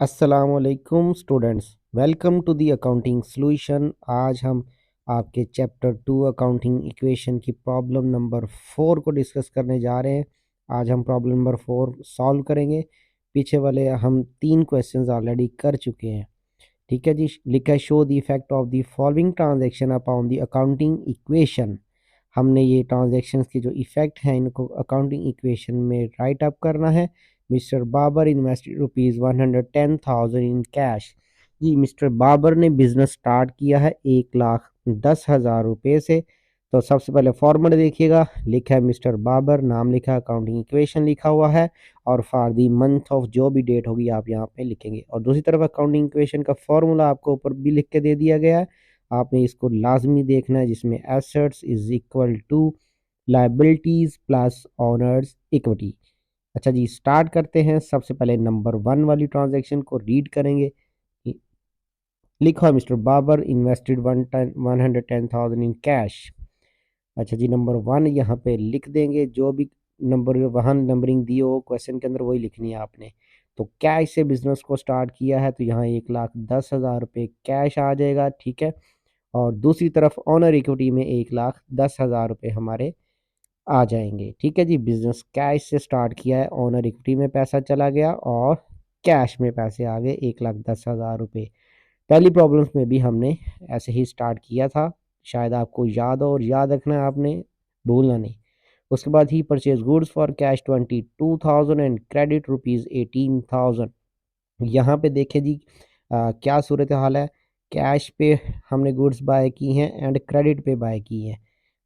अस्सलामुअलैकुम students, welcome to the accounting solution. आज हम आपके चैप्टर 2 अकाउंटिंग इक्वेशन की प्रॉब्लम नंबर 4 को डिस्कस करने जा रहे हैं। आज हम प्रॉब्लम नंबर 4 सॉल्व करेंगे। पीछे वाले हम 3 क्वेश्चंस ऑलरेडी कर चुके हैं। ठीक है जी। लिखा है show the effect of the following transaction upon the accounting equation. हमने ये ट्रांजैक्शंस के जो इफेक्ट हैं इनको अकाउंटिंग इक्वेशन में राइट अप करना है। Mister Babar invested ₹110,000 in cash. जी, मिस्टर बाबर ने बिजनेस स्टार्ट किया है 1,10,000 रुपये से। तो सबसे पहले फॉर्मूला देखिएगा, लिखा है मिस्टर बाबर, नाम लिखा है, अकाउंटिंग इक्वेशन लिखा हुआ है और फॉर दी मंथ ऑफ जो भी डेट होगी आप यहाँ पे लिखेंगे। और दूसरी तरफ अकाउंटिंग इक्वेशन का फॉर्मूला आपको ऊपर भी लिख के दे दिया गया है, आपने इसको लाजमी देखना है, जिसमें assets is equal to liabilities plus owners equity. अच्छा जी, स्टार्ट करते हैं। सबसे पहले नंबर 1 वाली ट्रांजैक्शन को रीड करेंगे। लिखा है mister Babar invested 110,000 in cash. अच्छा जी, नंबर 1 यहाँ पे लिख देंगे, जो भी नंबर वहाँ नंबरिंग दी हो क्वेश्चन के अंदर वही लिखनी है आपने। तो कैश से बिजनेस को स्टार्ट किया है तो यहाँ 1,10,000 रुपये कैश आ जाएगा। ठीक है। और दूसरी तरफ ऑनर इक्विटी में 1,10,000 रुपये हमारे आ जाएंगे। ठीक है जी, बिजनेस कैश से स्टार्ट किया है, ऑनर इक्विटी में पैसा चला गया और कैश में पैसे आ गए 1,10,000 रुपये। पहली प्रॉब्लम्स में भी हमने ऐसे ही स्टार्ट किया था, शायद आपको याद हो, और याद रखना है आपने, भूलना नहीं। उसके बाद he purchase goods for cash 22,000 and credit ₹18,000। यहाँ पे देखें जी, क्या सूरत हाल है। कैश पे हमने गुड्स बाय की हैं एंड क्रेडिट पे बाय की हैं।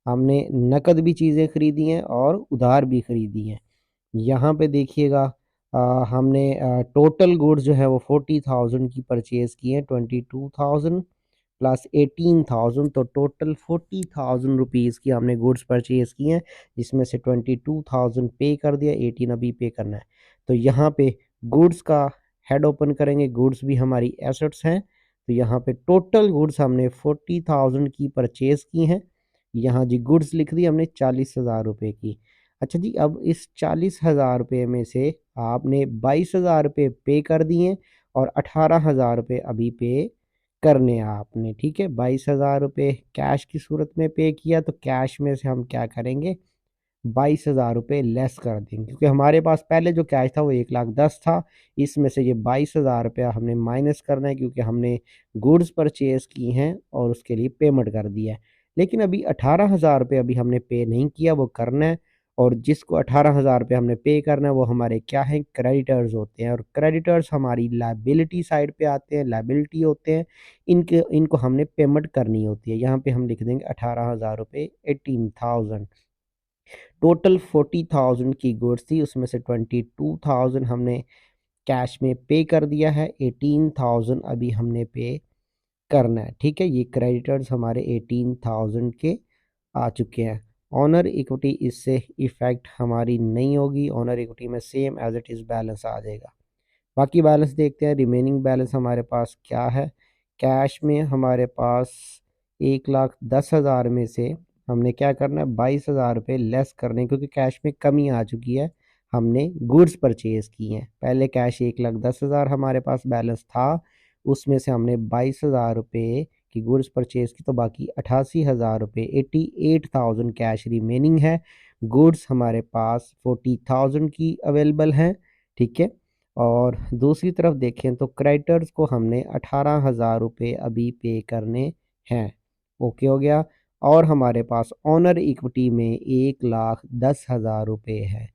हमने नकद भी चीज़ें खरीदी हैं और उधार भी खरीदी हैं। यहाँ पे देखिएगा, हमने टोटल गुड्स जो है वो 40,000 की परचेज़ की हैं, 22,000 प्लस 18,000, तो टोटल 40,000 रुपीज़ की हमने गुड्स परचेज़ की हैं, जिसमें से 22,000 पे कर दिया, 18 अभी पे करना है। तो यहाँ पे गुड्स का हेड ओपन करेंगे, गुड्स भी हमारी एसेट्स हैं, तो यहाँ पे टोटल गुड्स हमने 40,000 की परचेज़ की हैं। यहाँ जी गुड्स लिख दी हमने 40,000 रुपये की। अच्छा जी, अब इस 40,000 रुपये में से आपने 22,000 रुपये पे कर दिए और 18,000 रुपये अभी पे करने हैं आपने। ठीक है, 22,000 रुपये कैश की सूरत में पे किया, तो कैश में से हम क्या करेंगे, 22,000 रुपये लेस कर देंगे, क्योंकि हमारे पास पहले जो कैश था वो 1,10,000 था। इसमें से ये 22,000 रुपया हमने माइनस करना है, क्योंकि हमने गुड्स परचेज़ की हैं और उसके लिए पेमेंट कर दिया है। लेकिन अभी 18,000 रुपये अभी हमने पे नहीं किया, वो करना है। और जिसको 18,000 रुपये हमने पे करना है वो हमारे क्या हैं, क्रेडिटर्स होते हैं। और क्रेडिटर्स हमारी लायबिलिटी साइड पे आते हैं, लायबिलिटी होते हैं। इनको हमने पेमेंट करनी होती है। यहाँ पे हम लिख देंगे 18,000 रुपये, 18,000। टोटल 40,000 की गुड्स थी, उसमें से 22,000 हमने कैश में पे कर दिया है, 18,000 अभी हमने पे करना है। ठीक है, ये क्रेडिटर्स हमारे 18,000 के आ चुके हैं। ऑनर इक्विटी इससे इफेक्ट हमारी नहीं होगी, ऑनर इक्विटी में same as it is balance आ जाएगा। बाकी बैलेंस देखते हैं, रिमेनिंग बैलेंस हमारे पास क्या है। कैश में हमारे पास 1,10,000 में से हमने क्या करना है, 22,000 रुपये लेस करने, क्योंकि कैश में कमी आ चुकी है। हमने गुड्स परचेज़ की हैं, पहले कैश 1,10,000 हमारे पास बैलेंस था, उसमें से हमने 22,000 रुपये की गुड्स परचेज़ की, तो बाकी 88,000 रुपये, 88,000 कैश रिमेनिंग है। गुड्स हमारे पास 40,000 की अवेलेबल हैं। ठीक है। और दूसरी तरफ देखें तो क्रेडिटर्स को हमने 18,000 रुपये अभी पे करने हैं। ओके हो गया। और हमारे पास ऑनर इक्विटी में 1,10,000 रुपये है।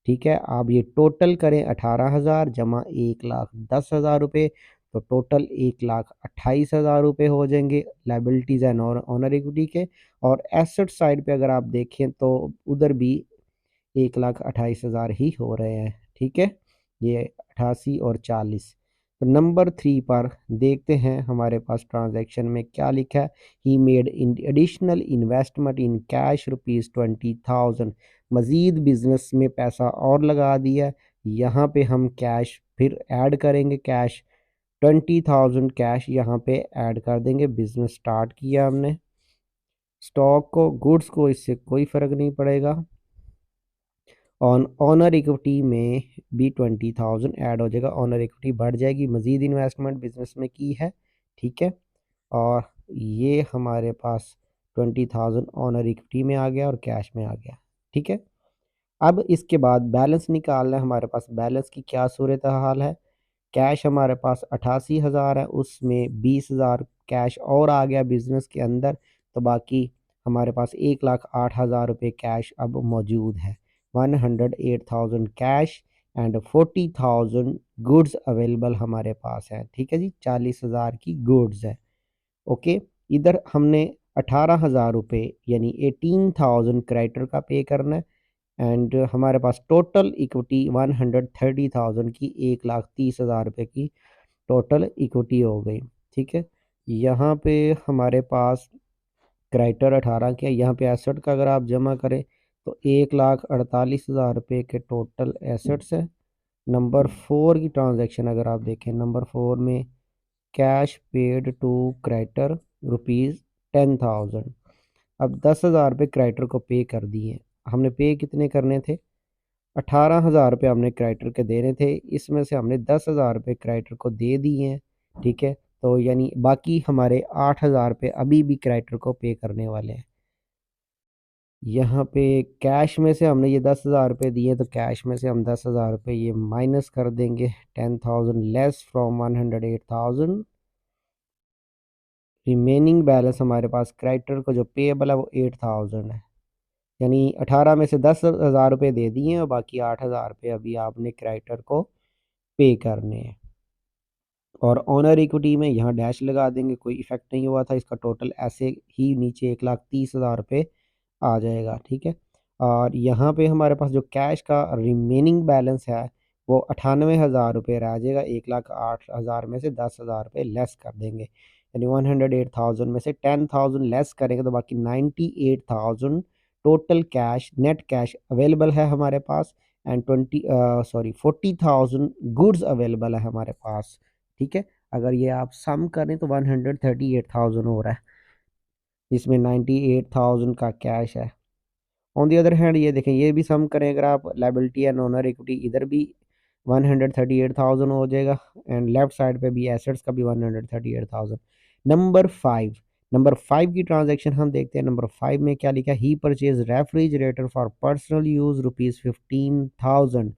ठीक है, आप ये टोटल करें, 18,000 जमा 1,10,000 रुपये, तो टोटल 1,28,000 रुपये हो जाएंगे लाइबिलिटीज़ एंड ऑनर इक्विटी के। और एसेट साइड पे अगर आप देखें तो उधर भी 1,28,000 ही हो रहे हैं। ठीक है, ये 88 और 40। तो नंबर 3 पर देखते हैं हमारे पास ट्रांजैक्शन में क्या लिखा है। He made additional investment in cash ₹20,000। मज़ीद बिजनेस में पैसा और लगा दिया। यहाँ पे हम कैश फिर ऐड करेंगे, कैश 20,000 कैश यहाँ पे ऐड कर देंगे। बिजनेस स्टार्ट किया हमने, स्टॉक को, गुड्स को इससे कोई फ़र्क नहीं पड़ेगा। ऑनर इक्विटी में भी 20,000 ऐड हो जाएगा, ऑनर इक्विटी बढ़ जाएगी, मज़ीद इन्वेस्टमेंट बिजनेस में की है, ठीक है। और ये हमारे पास 20,000 ऑनर इक्विटी में आ गया और कैश में आ गया, ठीक है। अब इसके बाद बैलेंस निकालना है, हमारे पास बैलेंस की क्या सूरत हाल है। कैश हमारे पास 88,000 है, उसमें 20,000 कैश और आ गया बिजनेस के अंदर, तो बाकी हमारे पास 1,08,000 रुपये कैश अब मौजूद है। 108,000 कैश एंड 40,000 गुड्स अवेलेबल हमारे पास है, ठीक है जी। 40,000 की गुड्स है, ओके। इधर हमने 18,000 रुपये यानी 18,000 क्रेडिटर का पे करना है, एंड हमारे पास टोटल इक्विटी 130,000 की, 1,30,000 रुपये की टोटल इक्विटी हो गई, ठीक है। यहाँ पे हमारे पास क्रेडिटर 18 के, यहाँ पे एसेट का अगर आप जमा करें तो 1,48,000 रुपये के टोटल एसेट्स है। नंबर 4 की ट्रांजैक्शन अगर आप देखें, नंबर 4 में कैश पेड टू क्रेडिटर ₹10,000। अब 10,000 रुपये क्रेडिटर को पे कर दिए, हमने पे कितने करने थे, 18,000 रुपये हमने क्रेडिटर के देने थे, इसमें से हमने 10,000 रुपये क्रेडिटर को दे दिए हैं, ठीक है। तो यानी बाकी हमारे 8,000 रुपये अभी भी क्रेडिटर को पे करने वाले हैं। यहाँ पे कैश में से हमने ये 10,000 रुपये दिए, तो कैश में से हम 10,000 रुपये ये माइनस कर देंगे, 10,000 लेस फ्रॉम 108,000। रिमेनिंग बैलेंस हमारे पास क्रेडिटर को जो पेएबल है वो 8,000 है, यानी 18 में से 10,000 रुपये दे दिए और बाकी 8,000 रुपये अभी आपने क्रेडिटर को पे करने हैं। और ऑनर इक्विटी में यहाँ डैश लगा देंगे, कोई इफेक्ट नहीं हुआ था, इसका टोटल ऐसे ही नीचे 1,30,000 रुपये आ जाएगा, ठीक है। और यहाँ पे हमारे पास जो कैश का रिमेनिंग बैलेंस है वो 98,000 रुपये रह जाएगा, 1,08,000 में से 10,000 रुपये लेस कर देंगे, यानी 108,000 में से 10,000 लेस करेंगे तो बाकी 98,000 total cash, net cash available है हमारे पास, एंड 40,000 गुड्स अवेलेबल है हमारे पास, ठीक है। अगर ये आप सम करें तो 138,000 हो रहा है, जिसमें 98,000 का कैश है। ऑन दी अदर हैंड ये देखें, ये भी सम करें अगर आप, लायबिलिटी एंड ओनर इक्विटी, इधर भी 138,000 हो जाएगा, एंड लेफ्ट साइड पे भी एसेट्स का भी 138,000। नंबर 5 की ट्रांजैक्शन हम देखते हैं। नंबर 5 में क्या लिखा है, he purchase refrigerator for personal use ₹15,000।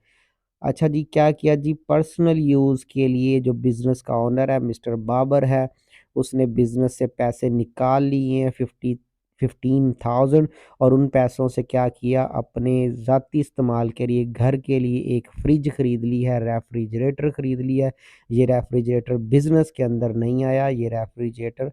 अच्छा जी, क्या किया जी, पर्सनल यूज़ के लिए जो बिज़नेस का ओनर है मिस्टर बाबर है, उसने बिज़नेस से पैसे निकाल लिए हैं 15,000, और उन पैसों से क्या किया, अपने ज़ाती इस्तेमाल के लिए घर के लिए एक फ्रिज ख़रीद ली है, रेफ्रिजरेटर ख़रीद लिया है। ये रेफ्रिजरेटर बिज़नेस के अंदर नहीं आया, ये रेफ्रिजरेटर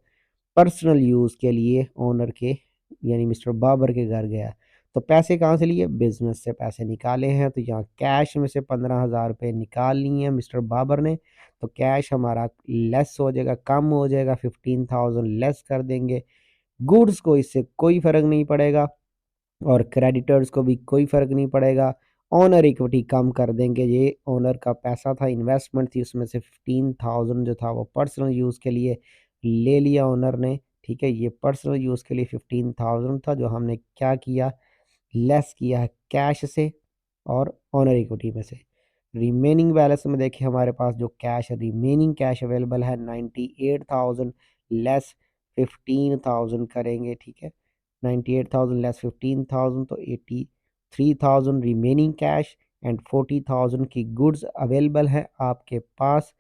पर्सनल यूज़ के लिए ओनर के यानी मिस्टर बाबर के घर गया। तो पैसे कहाँ से लिए, बिज़नेस से पैसे निकाले हैं, तो यहाँ कैश में से 15,000 रुपये निकाल लिए हैं मिस्टर बाबर ने, तो कैश हमारा लेस हो जाएगा, कम हो जाएगा, 15,000 लेस कर देंगे। गुड्स को इससे कोई फ़र्क नहीं पड़ेगा और क्रेडिटर्स को भी कोई फ़र्क नहीं पड़ेगा। ओनर इक्विटी कम कर देंगे, ये ओनर का पैसा था, इन्वेस्टमेंट थी, उसमें से 15,000 जो था वो पर्सनल यूज़ के लिए ले लिया ओनर ने, ठीक है। ये पर्सनल यूज़ के लिए 15,000 था जो हमने क्या किया, लेस किया है कैश से और ओनर इक्विटी में से। रिमेनिंग बैलेंस में देखिए, हमारे पास जो कैश रिमेनिंग कैश अवेलेबल है 98,000 लेस 15,000 करेंगे, ठीक है। 98,000 लेस 15,000 तो 83,000 रिमेनिंग कैश एंड 40,000 की गुड्स अवेलेबल है आपके पास।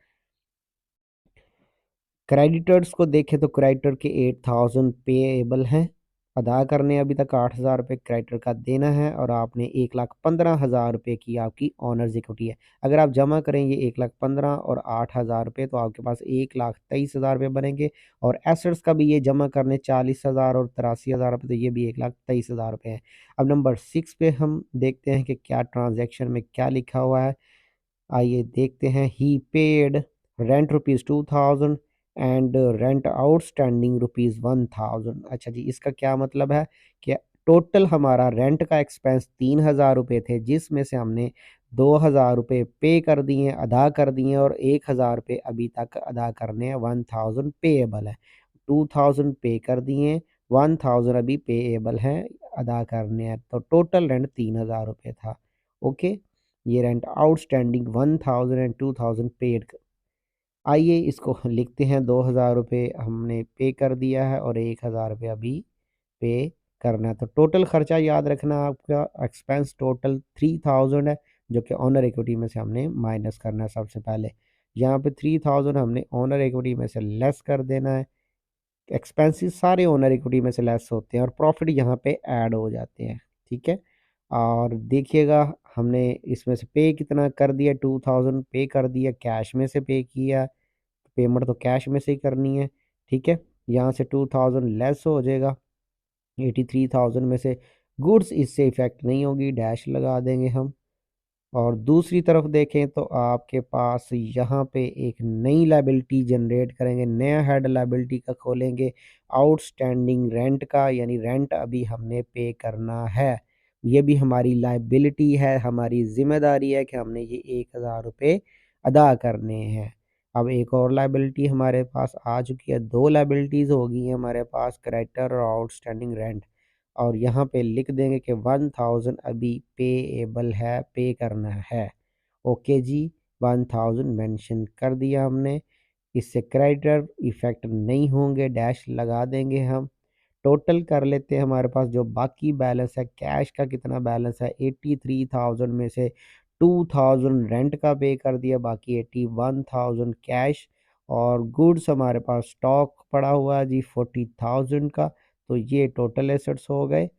क्रेडिटर्स को देखें तो क्रेडिटर के 8,000 पेएबल हैं, अदा करने अभी तक 8,000 रुपये क्रेडिटर का देना है, और आपने 1,15,000 रुपये की आपकी ऑनर्स इक्विटी है। अगर आप जमा करें ये 1,15,000 और 8,000 रुपये तो आपके पास 1,23,000 रुपये बनेंगे, और एसेट्स का भी ये जमा करने 40,000 और 83,000 रुपये, तो ये भी 1,23,000 रुपये है। अब नंबर 6 पे हम देखते हैं कि क्या ट्रांजैक्शन में क्या लिखा हुआ है, आइए देखते हैं। He paid rent ₹2,000 and rent outstanding ₹1,000। अच्छा जी, इसका क्या मतलब है कि टोटल हमारा रेंट का एक्सपेंस 3,000 रुपये थे, जिसमें से हमने 2,000 रुपये पे कर दिए, अदा कर दिए, और 1,000 रुपये अभी तक अदा करने हैं। 1,000 पेएबल है, 2,000 पे कर दिए, 1,000 अभी पेएबल हैं, अदा करने हैं, तो टोटल रेंट 3,000 रुपये था। ओके, ये रेंट आउटस्टैंडिंग 1000 एंड 2000 पेड। आइए इसको लिखते हैं, 2000 रुपये हमने पे कर दिया है और 1000 रुपये अभी पे करना है। तो टोटल खर्चा याद रखना, आपका एक्सपेंस टोटल 3000 है, जो कि ऑनर इक्विटी में से हमने माइनस करना है सबसे पहले। यहाँ पे 3000 हमने ऑनर इक्विटी में से लेस कर देना है। एक्सपेंसेस सारे ओनर इक्विटी में से लेस होते हैं और प्रॉफिट यहाँ पे ऐड हो जाते हैं। ठीक है, और देखिएगा हमने इसमें से पे कितना कर दिया, 2000 पे कर दिया, कैश में से पे किया। पेमेंट तो कैश में से ही करनी है। ठीक है, यहाँ से 2000 लेस हो जाएगा 83,000 में से। गुड्स इससे इफेक्ट नहीं होगी, डैश लगा देंगे हम। और दूसरी तरफ देखें तो आपके पास यहाँ पे एक नई लायबिलिटी जनरेट करेंगे, नया हेड लायबिलिटी का खोलेंगे, आउटस्टैंडिंग रेंट का, यानी रेंट अभी हमने पे करना है। ये भी हमारी लायबिलिटी है, हमारी जिम्मेदारी है कि हमने ये 1000 रुपये अदा करने हैं। अब एक और लायबिलिटी हमारे पास आ चुकी है, दो लायबिलिटीज़ हो गई हैं हमारे पास, क्रेडिटर और आउटस्टैंडिंग रेंट। और यहाँ पे लिख देंगे कि 1000 अभी पेएबल है, पे करना है। ओके जी, 1000 मेंशन कर दिया हमने। इससे क्रेडिटर इफेक्ट नहीं होंगे, डैश लगा देंगे हम। टोटल कर लेते हैं, हमारे पास जो बाकी बैलेंस है, कैश का कितना बैलेंस है, 83,000 में से 2000 रेंट का पे कर दिया, बाकी 81,000 कैश। और गुड्स हमारे पास स्टॉक पड़ा हुआ है जी 40,000 का। तो ये टोटल एसेट्स हो गए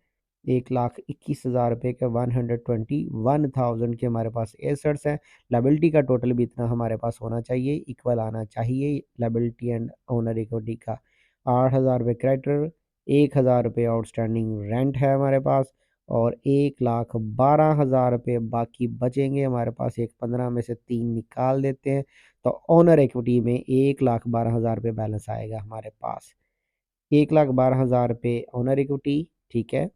1,21,000 रुपये के, 121,000 के हमारे पास एसेट्स हैं। लायबिलिटी का टोटल भी इतना हमारे पास होना चाहिए, इक्वल आना चाहिए लायबिलिटी एंड ओनर इक्विटी का। 8,000 रुपये क्रेडिटर, 1,000 रुपये आउटस्टैंडिंग रेंट है हमारे पास, और 1,12,000 रुपये बाकी बचेंगे हमारे पास। एक 15 में से 3 निकाल देते हैं, तो ओनर इक्विटी में 1,12,000 रुपये बैलेंस आएगा हमारे पास। 1,12,000 रुपये ओनर इक्विटी, ठीक है,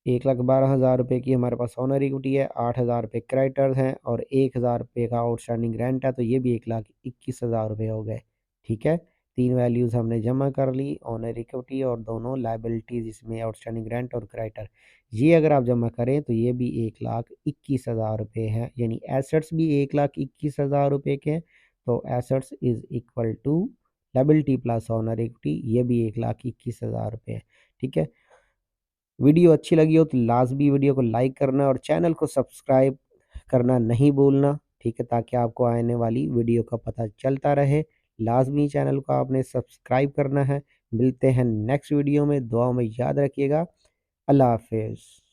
1,12,000 रुपये की हमारे पास ओनर इक्विटी है, 8,000 रुपये क्रेडिटर्स हैं और 1,000 रुपये का आउटस्टैंडिंग रेंट है, तो ये भी 1,21,000 रुपये हो गए। ठीक है, तीन वैल्यूज़ हमने जमा कर ली, ओनर इक्विटी और दोनों लाइबिलिटीज़, इसमें आउटस्टैंडिंग रेंट और क्रेडिटर। ये अगर आप जमा करें तो ये भी 1,21,000 रुपये है, यानी एसेट्स भी 1,21,000 रुपये के हैं। तो assets is equal to liability plus owner equity, ये भी 1,21,000 रुपये है। ठीक है, वीडियो अच्छी लगी हो तो लाजमी वीडियो को लाइक करना और चैनल को सब्सक्राइब करना नहीं भूलना। ठीक है, ताकि आपको आने वाली वीडियो का पता चलता रहे। लाजमी चैनल को आपने सब्सक्राइब करना है। मिलते हैं नेक्स्ट वीडियो में, दुआ में याद रखिएगा। अल्लाह हाफिज़।